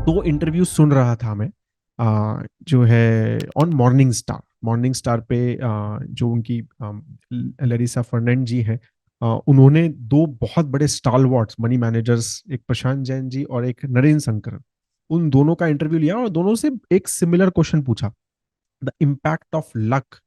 दो इंटरव्यू सुन रहा था मैं, जो है ऑन मॉर्निंग स्टार पे, जो उनकी लरिसा फर्नांड जी हैं, उन्होंने दो बहुत बड़े स्टालवॉर्ड्स मनी मैनेजर्स, एक प्रशांत जैन जी और एक नरेंद्र शंकर, उन दोनों का इंटरव्यू लिया और दोनों से एक सिमिलर क्वेश्चन पूछा, द इम्पैक्ट ऑफ लक।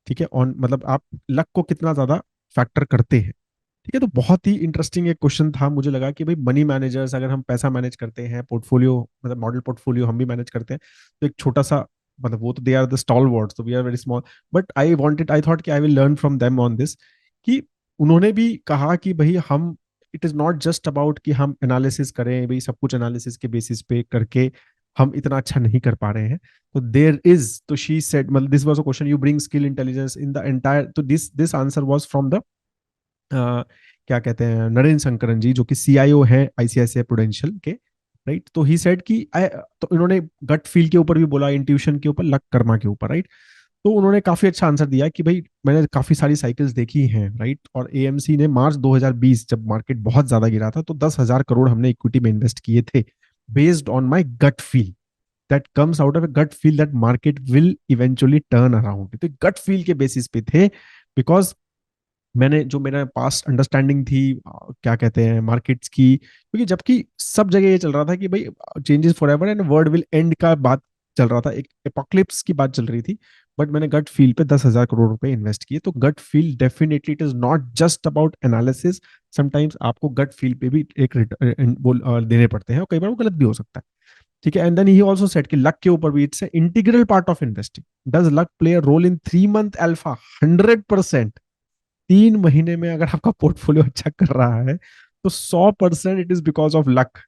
ठीक है, ऑन मतलब आप लक को कितना ज्यादा फैक्टर करते हैं। ठीक है, तो बहुत ही इंटरेस्टिंग एक क्वेश्चन था। मुझे लगा कि भाई मनी मैनेजर्स, अगर हम पैसा मैनेज करते हैं, पोर्टफोलियो मतलब मॉडल पोर्टफोलियो हम भी मैनेज करते हैं, तो एक छोटा सा, मतलब वो तो they are the stalwarts, तो we are very small, but I thought कि I will learn from them on this, कि उन्होंने भी कहा कि भाई हम, it is not just about कि हम एनालिसिस करें, भाई सब कुछ एनालिसिस के बेसिस पे करके हम इतना अच्छा नहीं कर पा रहे हैं। तो देयर इज, तो शी सेड, मतलब this was a question, you bring skill intelligence in the entire, तो this answer was from the, क्या कहते हैं, नरेंद्र शंकरन जी, जो कि सीआईओ है आईसीआईसीआई प्रूडेंशियल के, राइट। तो ही सेड कि तो इन्होंने गट फील के ऊपर भी बोला, इंट्यूशन के ऊपर, लक कर्मा के ऊपर, राइट। तो उन्होंने काफी अच्छा आंसर दिया कि भाई मैंने काफी सारी साइकिल्स देखी हैं, राइट। और एएमसी ने मार्च 2020, जब मार्केट बहुत ज्यादा गिरा था, तो 10,000 करोड़ हमने इक्विटी में इन्वेस्ट किए थे, based on my gut feel, that comes out of a gut feel that market will eventually turn around. तो गट फील के बेसिस पे थे, बिकॉज मैंने जो मेरा पास्ट अंडरस्टैंडिंग थी, क्या कहते हैं, मार्केट्स की, क्योंकि जबकि सब जगह ये चल रहा था कि भाई changes for ever and world will and का बात चल रहा था, एक एपोक्लिप्स की बात चल रही थी, बट मैंने गट फील पे 10,000 करोड़ रुपए इन्वेस्ट किए। तो gut feel definitely, it is not just about analysis, sometimes आपको गट फील पे भी एक देने पड़ते हैं, और कई बार वो गलत भी हो सकता है। ठीक है, and then he also said कि लक के ऊपर भी it's integral part of investing, does luck play a role in 3 month alpha, 100%। 3 महीने में अगर आपका पोर्टफोलियो अच्छा कर रहा है, तो 100% it is because of luck.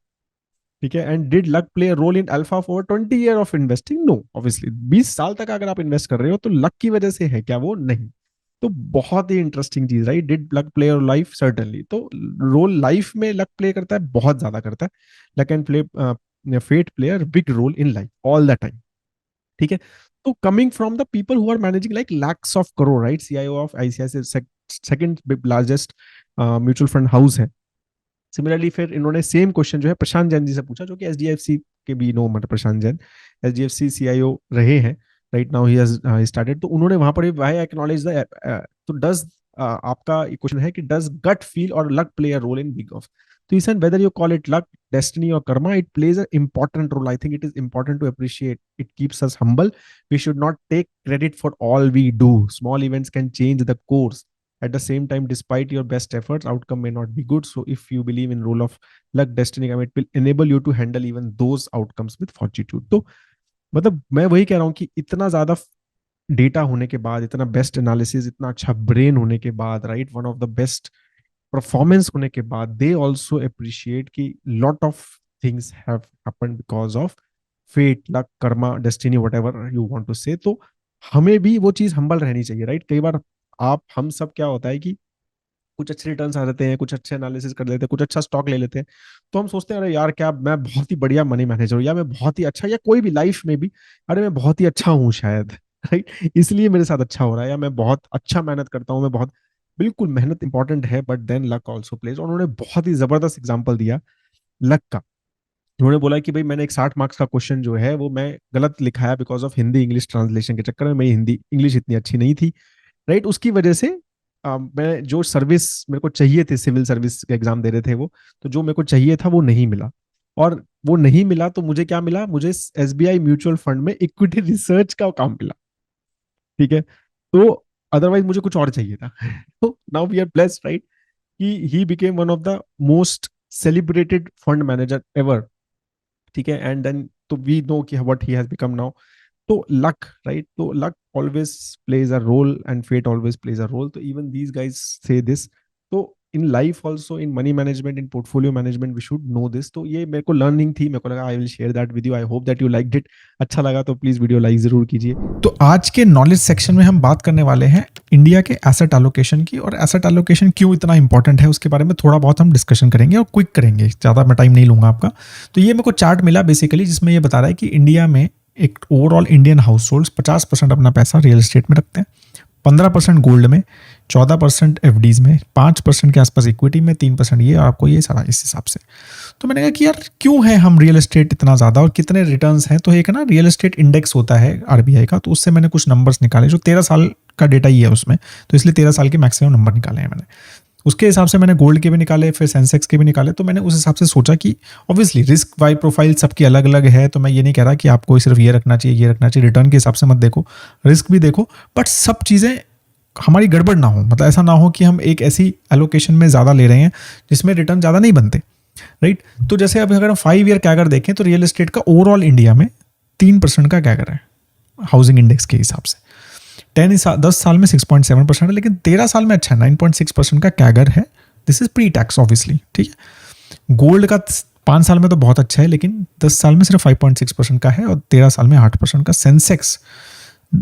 ठीक है, and did luck play role in alpha for 20 year of investing? No, obviously 20 साल तक अगर आप इन्वेस्ट कर रहे हो, तो लक की वजह से है क्या? वो नहीं। तो बहुत ही इंटरेस्टिंग चीज, right. Did luck play your life? Certainly. तो रोल लाइफ में लक प्ले करता है, बहुत ज्यादा करता है। Luck and play fate player big role in life all the time. ठीक है, तो coming from the people who are managing like lakhs of crore, right, CIO of ICICI second largest mutual fund house है। सिमिलरली फिर इन्होंने सेम क्वेश्चन जो है प्रशांत जैन जी से पूछा, जो कि एचडीएफसी के भी नो, मतलब प्रशांत जैन एचडीएफसी सीआईओ रहे हैं, right now he has started. तो उन्होंने वहां पर व्हाई एक्नॉलेज द, तो डज, आपका क्वेश्चन है कि डज गट फील और luck play a role in big of, तो इस whether you call it luck, destiny or karma, it plays an important role. I think it is important to appreciate. It keeps us humble. We should not take credit for all we do. Small events can change the course. At the same time, despite your best efforts, outcome may not be good. So if you believe in role of luck, destiny, it will enable you to handle even those outcomes with fortitude. तो मतलब मैं वही कह रहा हूँ कि इतना ज्यादा डेटा होने के बाद, इतना बेस्ट एनालिसिस, इतना अच्छा ब्रेन होने के बाद, right, one of the best performance होने के बाद, दे ऑल्सो अप्रिशिएट कि lot of things have happened because of fate, luck, karma, destiny, whatever you want to say. तो हमें भी वो चीज हम्बल रहनी चाहिए, राइट। कई बार आप, हम सब, क्या होता है कि कुछ अच्छे रिटर्न्स आ जाते हैं, कुछ अच्छे एनालिसिस कर लेते हैं, कुछ अच्छा स्टॉक ले लेते हैं, तो हम सोचते हैं अरे यार, क्या मैं बहुत ही बढ़िया मनी मैनेजर हूँ, या मैं बहुत ही अच्छा, या कोई भी लाइफ में भी, अरे मैं बहुत ही अच्छा हूँ शायद, राइट, इसलिए मेरे साथ अच्छा हो रहा है, या मैं बहुत अच्छा मेहनत करता हूँ, मैं बहुत, बिल्कुल मेहनत इंपॉर्टेंट है, but then luck also plays. और उन्होंने बहुत ही जबरदस्त एग्जाम्पल दिया लक का। उन्होंने बोला कि भाई मैंने एक 60 मार्क्स का क्वेश्चन जो है वो मैं गलत लिखाया, because of Hindi English translation के चक्कर में, मेरी हिंदी इंग्लिश इतनी अच्छी नहीं थी, राइट। उसकी वजह से मैं जो सर्विस मेरे को चाहिए थी, सिविल सर्विस का एग्जाम दे रहे थे वो, तो जो मेरे को चाहिए था वो नहीं मिला। और वो नहीं मिला तो मुझे क्या मिला? मुझे एसबीआई म्यूचुअल फंड में इक्विटी रिसर्च का काम मिला। ठीक है, तो अदरवाइज मुझे कुछ और चाहिए था। तो now we are blessed, right, कि he became one of the most celebrated fund manager ever. ठीक है, एंड देन तो वी नो कि what he has become now. तो लक, राइट, तो luck always plays a role and fate always plays a role. तो even these guys say this. तो in life also, in money management, in portfolio management, we should know this. तो ये मेरे को learning थी, मेरे को लगा आई will share that with you. I hope that you liked it. अच्छा लगा तो प्लीज वीडियो लाइक जरूर कीजिए। तो आज के नॉलेज सेक्शन में हम बात करने वाले हैं इंडिया के एसेट एलोकेशन की, और एसेट एलोकेशन क्यों इतना इंपॉर्टेंट है उसके बारे में थोड़ा बहुत हम डिस्कशन करेंगे, और क्विक करेंगे, ज़्यादा मैं टाइम नहीं लूंगा आपका। तो ये मेरे को चार्ट मिला बेसिकली, जिसमें ये बता रहा है कि इंडिया में एक ओवरऑल इंडियन हाउस होल्ड 50% अपना पैसा रियल एस्टेट में रखते हैं, 15% गोल्ड में, 14% एफडीज में, 5% के आसपास इक्विटी में, 3% ये, और आपको ये सारा इस हिसाब से। तो मैंने कहा कि यार क्यों है हम रियल एस्टेट इतना ज़्यादा और कितने रिटर्न्स हैं। तो एक ना रियल एस्टेट इंडेक्स होता है आरबीआई का, तो उससे मैंने कुछ नंबर्स निकाले जो 13 साल का डेटा ही है उसमें, तो इसलिए 13 साल के मैक्सिमम नंबर निकाले हैं मैंने। उसके हिसाब से मैंने गोल्ड के भी निकाले, फिर सेंसेक्स के भी निकाले। तो मैंने उस हिसाब से सोचा कि ऑब्वियसली रिस्क वाई प्रोफाइल सबकी अलग अलग है, तो मैं ये नहीं कह रहा कि आपको सिर्फ ये रखना चाहिए, ये रखना चाहिए। रिटर्न के हिसाब से मत देखो, रिस्क भी देखो, बट सब चीज़ें हमारी गड़बड़ ना हो। मतलब ऐसा ना हो कि हम एक ऐसी एलोकेशन में ज़्यादा ले रहे हैं जिसमें रिटर्न ज़्यादा नहीं बनते, राइट। तो जैसे अब अगर हम 5 ईयर कैगर देखें तो रियल एस्टेट का ओवरऑल इंडिया में 3% का कैगर है हाउसिंग इंडेक्स के हिसाब से। 10 साल में 6.7% है, लेकिन 13 साल में अच्छा 9.6% का कैगर है। This is pre tax obviously, ठीक है। गोल्ड का 5 साल में तो बहुत अच्छा है, लेकिन 10 साल में सिर्फ 5.6% का है, और 13 साल में 8% का। सेंसेक्स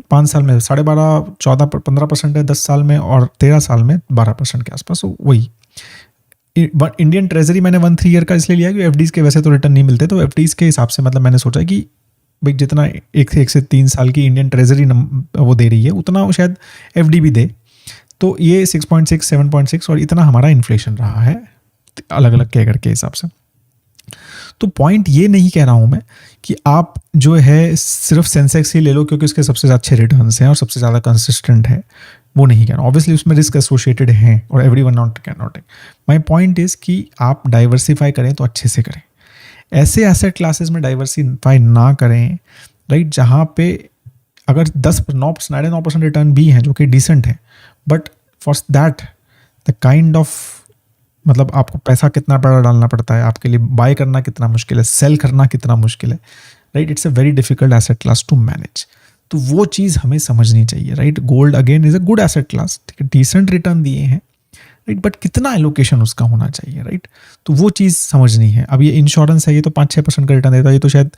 5 साल में 12.5, 14, 15% है 10 साल में, और 13 साल में 12% के आसपास। वही इंडियन ट्रेजरी मैंने 1-3 ईयर का इसलिए लिया कि एफडीज के वैसे तो रिटर्न नहीं मिलते, तो एफडीज के हिसाब से मतलब मैंने सोचा कि भाई जितना 1 से 3 साल की इंडियन ट्रेजरी वो दे रही है उतना वो शायद एफडी भी दे। तो ये 6.6, 7.6 और इतना हमारा इन्फ्लेशन रहा है अलग अलग कैगर के हिसाब से। तो पॉइंट ये नहीं कह रहा हूँ मैं कि आप जो है सिर्फ सेंसेक्स ही ले लो क्योंकि उसके सबसे अच्छे रिटर्न्स हैं और सबसे ज़्यादा कंसिस्टेंट है, वो नहीं कहना। ऑब्वियसली उसमें रिस्क एसोसिएटेड हैं और everyone not can not take. My point is कि आप डाइवर्सिफाई करें तो अच्छे से करें। ऐसे एसेट क्लासेस में डाइवर्सिफाई ना करें, राइट, जहाँ पे अगर 9% रिटर्न भी हैं जो कि डिसेंट है, but for that the kind of मतलब आपको पैसा कितना बड़ा डालना पड़ता है, आपके लिए बाय करना कितना मुश्किल है, सेल करना कितना मुश्किल है, right. It's a very difficult asset class to manage. तो वो चीज़ हमें समझनी चाहिए, right. Gold again is a good asset class, ठीक है, डिसेंट रिटर्न दिए हैं, राइट, बट कितना एलोकेशन उसका होना चाहिए, राइट। तो वो चीज़ समझनी है। अब ये इंश्योरेंस है, ये तो 5-6% का रिटर्न देता है, ये तो शायद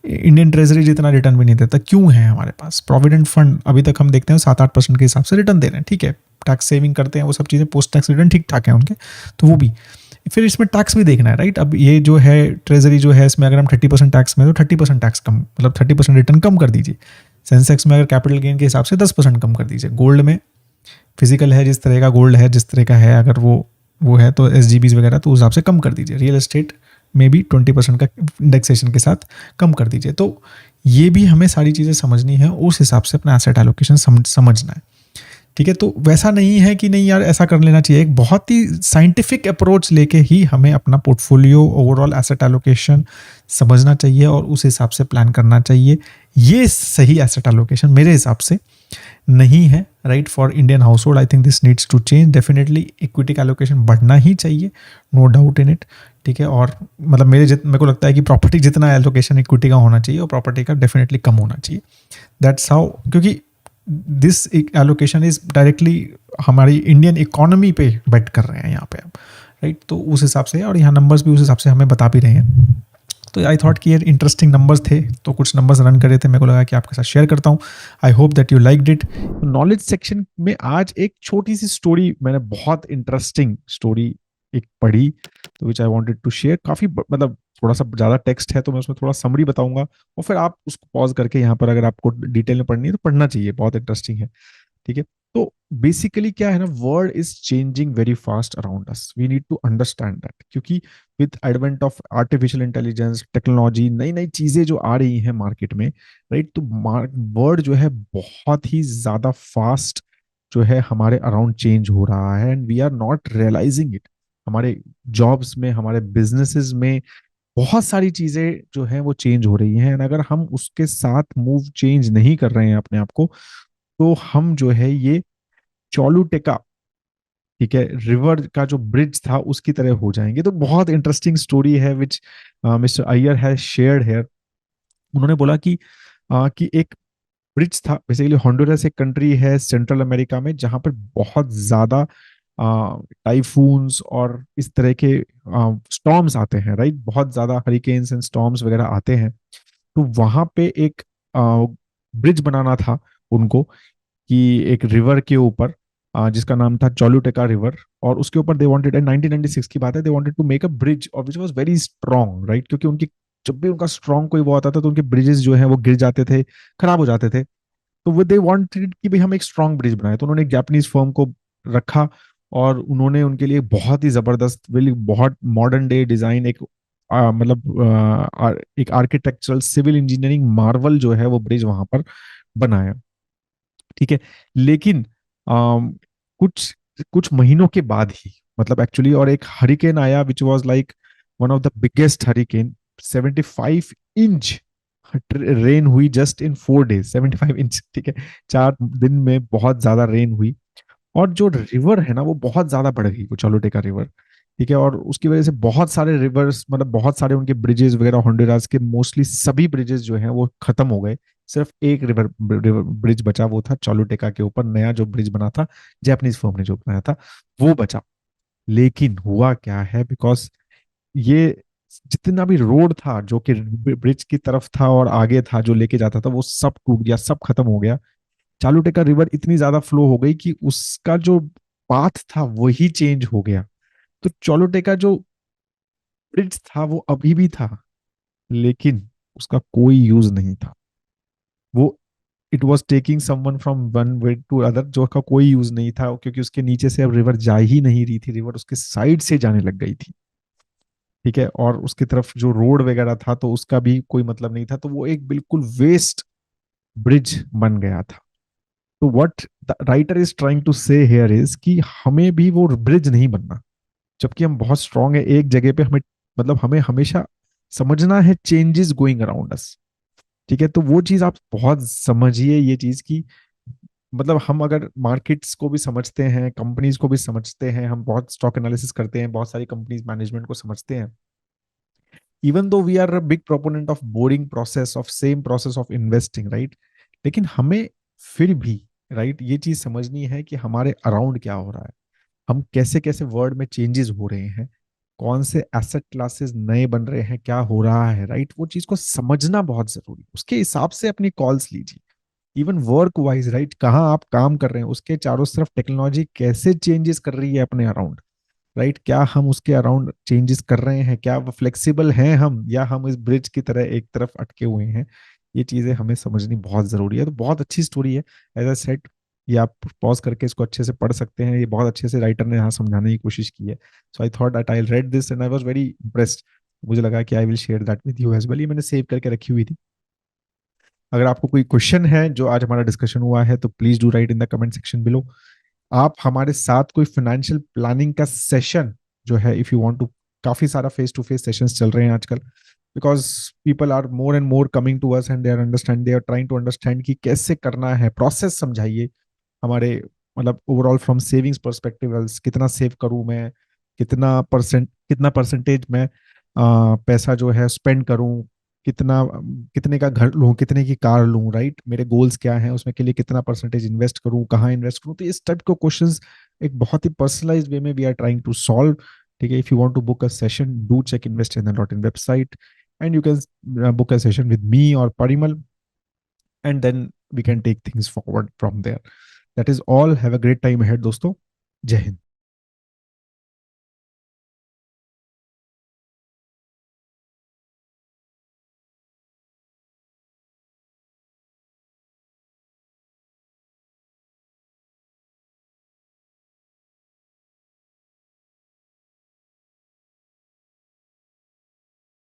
इंडियन ट्रेजरी जितना रिटर्न भी नहीं देता। क्यों है हमारे पास प्रोविडेंट फंड अभी तक हम देखते हैं 7-8% के हिसाब से रिटर्न दे रहे हैं, ठीक है। टैक्स सेविंग करते हैं, वो सब चीज़ें, पोस्ट टैक्स रिटर्न ठीक ठाक है उनके, तो वो भी। फिर इसमें टैक्स भी देखना है, राइट। अब ये जो है ट्रेजरी जो है, इसमें अगर हम 30% टैक्स में, तो 30% टैक्स कम, मतलब 30% रिटर्न कम कर दीजिए। सेंसेक्स में अगर कैपिटल गेन के हिसाब से 10% कम कर दीजिए। गोल्ड में फिजिकल है जिस तरह का, गोल्ड है जिस तरह का है, अगर वो है तो एसजीबीज वगैरह तो उस हिसाब से कम कर दीजिए। रियल एस्टेट में भी 20% का इंडेक्सेशन के साथ कम कर दीजिए। तो ये भी हमें सारी चीज़ें समझनी है, उस हिसाब से अपना एसेट एलोकेशन समझना है, ठीक है। तो वैसा नहीं है कि नहीं यार ऐसा कर लेना चाहिए, एक बहुत ही साइंटिफिक अप्रोच लेके ही हमें अपना पोर्टफोलियो ओवरऑल एसेट एलोकेशन समझना चाहिए और उस हिसाब से प्लान करना चाहिए। ये सही एसेट एलोकेशन मेरे हिसाब से नहीं है, right, for Indian household. I think this needs to change. Definitely equity का एलोकेशन बढ़ना ही चाहिए, नो डाउट इन इट, ठीक है। और मतलब मेरे को लगता है कि प्रॉपर्टी जितना एलोकेशन इक्विटी का होना चाहिए और प्रॉपर्टी का डेफिनेटली कम होना चाहिए। दैट्स हाउ, क्योंकि दिस एलोकेशन इज डायरेक्टली हमारी इंडियन इकोनॉमी पे बेट कर रहे हैं यहाँ पे, राइट। तो उस हिसाब से, और यहाँ नंबर्स भी उस हिसाब से हमें बता भी रहे हैं। तो आई थॉट कि ये इंटरेस्टिंग नंबर्स थे, तो कुछ नंबर्स रन करे थे, मेरे को लगा कि आपके साथ शेयर करता हूँ। I hope that you liked it. Knowledge section में आज एक छोटी सी स्टोरी, मैंने बहुत इंटरेस्टिंग स्टोरी एक पढ़ी, तो विच आई वांटेड टू शेयर। काफी मतलब थोड़ा सा ज्यादा टेक्स्ट है, तो मैं उसमें थोड़ा समरी बताऊंगा, और फिर आप उसको पॉज करके यहाँ पर अगर आपको डिटेल में पढ़नी है तो पढ़ना चाहिए, बहुत इंटरेस्टिंग है, ठीक है। तो बेसिकली क्या है ना, world is changing very fast around us, we need to understand that, क्योंकि with advent of artificial intelligence, technology, नई नई चीजें जो आ रही हैं मार्केट में, राइट, तो वर्ल्ड जो है बहुत ही ज्यादा फास्ट जो है हमारे अराउंड चेंज हो रहा है, and we are not realising it. हमारे जॉब्स में, हमारे बिजनेसेस में बहुत सारी चीजें जो है वो चेंज हो रही हैं, and अगर हम उसके साथ मूव चेंज नहीं कर रहे हैं अपने आप को, तो हम जो है ये चोलुटेका, ठीक है, रिवर का जो ब्रिज था उसकी तरह हो जाएंगे। तो बहुत इंटरेस्टिंग स्टोरी है which mister Iyer has shared here. उन्होंने बोला कि एक ब्रिज था, बेसिकली होंडुरस एक कंट्री है सेंट्रल अमेरिका में, जहां पर बहुत ज्यादा टाइफून्स और इस तरह के स्टॉर्म्स आते हैं, राइट, बहुत ज्यादा हरिकेन्स एंड स्टॉर्म्स वगैरह आते हैं। तो वहां पे एक ब्रिज बनाना था उनको, कि एक रिवर के ऊपर जिसका नाम था चोलुटेका रिवर, और उसके ऊपर दे वांटेड, 1996 की बात है, they wanted to make a bridge और which was very strong, right, क्योंकि उनकी जब भी उनका स्ट्रांग कोई वो आता था तो उनके ब्रिजेस जो है वो गिर जाते थे, खराब हो जाते थे। तो वो दे वांटेड कि भाई हम एक स्ट्रांग ब्रिज बनाए, तो उन्होंने एक जापानीज फर्म को रखा और उन्होंने उनके लिए बहुत ही जबरदस्त, बहुत मॉडर्न डे डिजाइन, एक एक आर्किटेक्चरल सिविल इंजीनियरिंग मार्वल जो है वो ब्रिज वहां पर बनाया। ठीक है। लेकिन कुछ कुछ महीनों के बाद ही, मतलब एक्चुअली, और एक हरिकेन आया which was like one of the biggest hurricane. 75 inch rain हुई जस्ट इन 4 डेज, 75 इंच। ठीक है, 4 दिन में बहुत ज्यादा रेन हुई। और जो रिवर है ना वो बहुत ज्यादा बढ़ गई, वो चोलोटेका रिवर। ठीक है, और उसकी वजह से बहुत सारे रिवर्स, मतलब बहुत सारे उनके ब्रिजेस वगैरह, होंडुरास के मोस्टली सभी ब्रिजेस जो हैं वो खत्म हो गए। सिर्फ एक रिवर ब्रिज बचा, वो था चोलोटेका के ऊपर नया जो ब्रिज बना था, जापानीज फर्म ने जो बनाया था, वो बचा। लेकिन हुआ क्या है, बिकॉज ये जितना भी रोड था जो कि ब्रिज की तरफ था और आगे था जो लेके जाता था, वो सब टूट गया, सब खत्म हो गया। चालुटेका रिवर इतनी ज्यादा फ्लो हो गई कि उसका जो पाथ था वही चेंज हो गया। तो चालुटेका जो ब्रिज था वो अभी भी था, लेकिन उसका कोई यूज नहीं था। वो it was taking someone from one way to other, जो का कोई यूज नहीं था, क्योंकि उसके नीचे से अब रिवर जा ही नहीं रही थी, रिवर उसके साइड से जाने लग गई थी। ठीक है, और उसकी तरफ जो रोड वगैरह था तो उसका भी कोई मतलब नहीं था, तो वो एक बिल्कुल वेस्ट ब्रिज बन गया था। तो what the writer is trying to say here is कि हमें भी वो ब्रिज नहीं बनना, जबकि हम बहुत स्ट्रांग है एक जगह पे। हमें, मतलब हमें हमेशा समझना है चेंजेस गोइंग अराउंड अस। ठीक है, तो वो चीज आप बहुत समझिए, ये चीज की, मतलब हम अगर मार्केट्स को भी समझते हैं, कंपनीज को भी समझते हैं, हम बहुत स्टॉक एनालिसिस करते हैं, बहुत सारी कंपनीज मैनेजमेंट को समझते हैं, even though we are a big proponent of boring process of same process of investing, right. लेकिन हमें फिर भी, राइट, ये चीज समझनी है कि हमारे अराउंड क्या हो रहा है, हम कैसे कैसे वर्ल्ड में चेंजेस हो रहे हैं, कौन से एसेट क्लासेस नए बन रहे हैं, क्या हो रहा है, राइट। वो चीज को समझना बहुत जरूरी है, उसके हिसाब से अपनी कॉल्स लीजिए। इवन वर्क वाइज, राइट, कहाँ आप काम कर रहे हैं उसके चारों तरफ टेक्नोलॉजी कैसे चेंजेस कर रही है अपने अराउंड, राइट। क्या हम उसके अराउंड चेंजेस कर रहे हैं, क्या वो फ्लेक्सिबल हैं हम, या हम इस ब्रिज की तरह एक तरफ अटके हुए हैं। ये चीजें हमें समझनी बहुत जरूरी है। तो बहुत अच्छी स्टोरी है, एज अ सेट। ये आप पॉज करके इसको अच्छे से पढ़ सकते हैं, ये बहुत अच्छे से राइटर ने यहाँ समझाने की कोशिश की है। So I thought that I read this and I was very impressed. मुझे लगा कि I will share that with you as well. ये मैंने सेव करके रखी हुई थी। अगर आपको कोई क्वेश्चन है जो आज हमारा डिस्कशन हुआ है, तो please do right in the comment section below. आप हमारे साथ कोई फाइनेंशियल प्लानिंग का सेशन जो है, इफ यू वांट टू, काफी सारा फेस टू फेस सेशंस चल रहे हैं आजकल, because people are more and more coming to us and they are trying to understand कि कैसे करना है, प्रोसेस समझाइए हमारे, मतलब ओवरऑल फ्रॉम सेविंग्स परस्पेक्टिव, कितना सेव करूं मैं, कितना परसेंटेज मैं पैसा जो है स्पेंड करूं, कितना, कितने का घर लूं, कितने की कार लूं, राइट, मेरे गोल्स क्या हैं, उसमें के लिए कितना परसेंटेज इन्वेस्ट करूं, कहाँ इन्वेस्ट करूं। तो इस टाइप के क्वेश्चंस एक बहुत ही पर्सनलाइज्ड वे में we are trying to solve. ठीक है, if you want to book a session, do check investindia.in website, and you can book a session with me or Parimal, and then we can take things forward from there. That is all. Have a great time ahead, दोस्तों। जय हिंद।